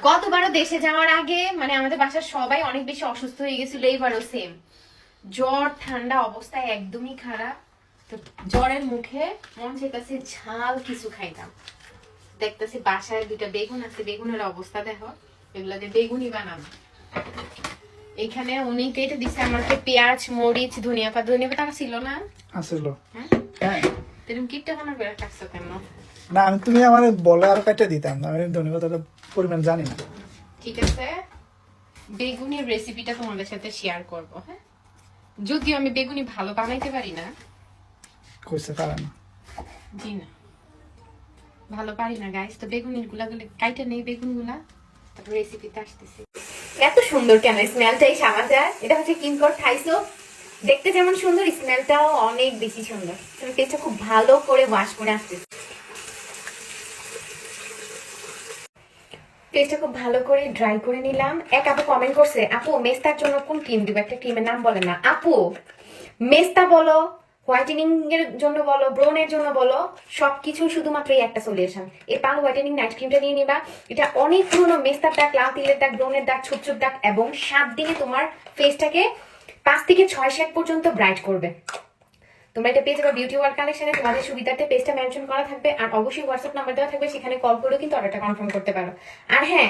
গতবারও দেশে যাওয়ার আগে মানে আমাদের বাসার সবাই অনেক বেশি অসুস্থ হয়ে গেছিল, এইবারও সেম জ্বর ঠান্ডা অবস্থায় একদমই খারাপ। তো জ্বরের মুখে মন চাইতেছে ঝাল কিছু খাইতাম। দেখতেছি বাসায় দুইটা বেগুন আছে, বেগুনের অবস্থা দেখো, এগুলা দিয়ে বেগুনি বানাবো। এখানে উনি কেটে দিছে আমাকে পেঁয়াজ মরিচ ধনিয়া পাতা। ধনিয়া পাতা ছিল না? আসল। হ্যাঁ হ্যাঁ তুমি কিটটা খানা করে রাখছো কেন? না আমি তুমি আমার বলে আরো কাটে দিতাম, আমি ধন্যবাদ পরিমাণ জানি না। ঠিক আছে, বেগুনের রেসিপিটা তোমাদের সাথে শেয়ার করব। হ্যাঁ, যদিও আমি বেগুনি ভালো বানাইতে পারি না। কইছে পারে না। জি না, ভালো পারি না গাইস। তো বেগুনের গুলাগুলো কাইটা নেই, বেগুনগুলা তারপর রেসিপিতে আসতেছি। এত সুন্দর কেন স্মেলটাই সামা যায়। এটা হচ্ছে কিনকট থাইসো। দেখতে যেমন সুন্দর, স্মেলটাও অনেক বেশি সুন্দর। তুমি পেস্টটা খুব ভালো করে ওয়াশ করে আসতেছি। পেস্টটা খুব ভালো করে ড্রাই করে নিলাম। এক আপু কমেন্ট করছে, আপু মেস্তার জন্য কোন ক্রিম দিব, একটা ক্রিমের নাম বলে না। আপু মেস্তা বলো, হোয়াইটেনিং এর জন্য বলো, ব্রোনের জন্য বলো, সবকিছু শুধুমাত্র এই একটা সলিউশন। এই পাল হোয়াইটেনিং নাইট ক্রিমটা নিয়ে নিবা। এটা অনেক পুরনো মেস্তার দাগ, লাল তিলের দাগ, ব্রোনের দাগ, ছোট ছোট দাগ এবং 7 দিনে তোমার ফেসটাকে 5 থেকে 6 শেড পর্যন্ত ব্রাইট করবে। তোমরা এটা পেয়ে যাবে বিউটি ওয়ার্ল্ড কালেকশনে। তোমাদের সুবিধার্থে পেজটা মেনশন করা থাকবে, আর অবশ্যই হোয়াটসঅ্যাপ নাম্বার দেওয়া থাকবে, সেখানে কল করেও কিন্তু অর্ডারটা কনফার্ম করতে পারো। আর হ্যাঁ,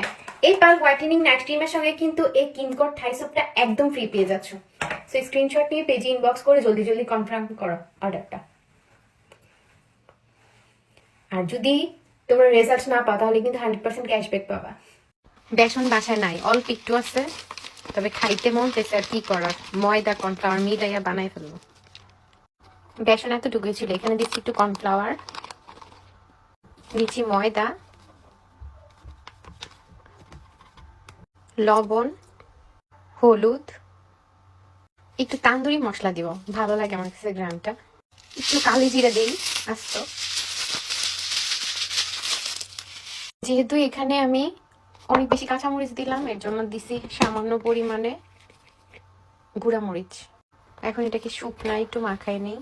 এই পাল হোয়াইটেনিং নাইট ক্রিমের সঙ্গে কিন্তু এই কিনকট থাইসোপটা একদম ফ্রি পেয়ে যাচ্ছ। সো স্ক্রিনশট নিয়ে পেজে ইনবক্স করে জলদি জলদি কনফার্ম করো অর্ডারটা। আর যদি তোমরা রেজাল্ট না পাও তাহলে কিন্তু 100% ক্যাশব্যাক পাবা। বেসন বাসায় নাই, অল্প একটু আছে, তবে খাইতে মন চাইছে, আর কি করার, ময়দা কর্নফ্লাওয়ার মিলাইয়া বানাই ফেলবো। বেসন এতটুকুই ছিল, এখানে দিচ্ছি একটু কর্নফ্লাওয়ার, দিচ্ছি ময়দা, লবণ, হলুদ, একটু তান্দুরি মশলা দিব, ভালো লাগে আমার কাছে গ্রামটা। একটু কালি জিরা দিই আস্ত। যেহেতু এখানে আমি অনেক বেশি কাঁচামরিচ দিলাম, এর জন্য দিছি সামান্য পরিমাণে গুঁড়া মরিচ। এখন এটাকে শুকনা একটু মাখাই নেই।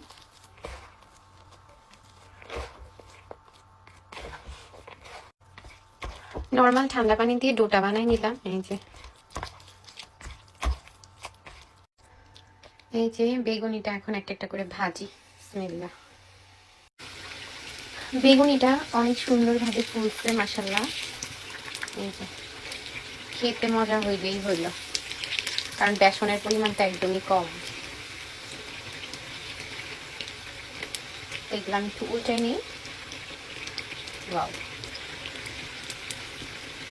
নর্মাল ঠান্ডা পানি দিয়ে ডোটা বানাই নিলাম। এই যে বেগুনিটা এখন একটা একটা করে ভাজি। বিসমিল্লাহ। বেগুনিটা অনেক সুন্দরভাবে ফুলছে মাশাআল্লাহ। এই যে খেতে মজা হইলেই হইল, কারণ বেসনের পরিমাণটা একদমই কম। এগুলো আমি একটু উল্টে নিই। ওয়াও।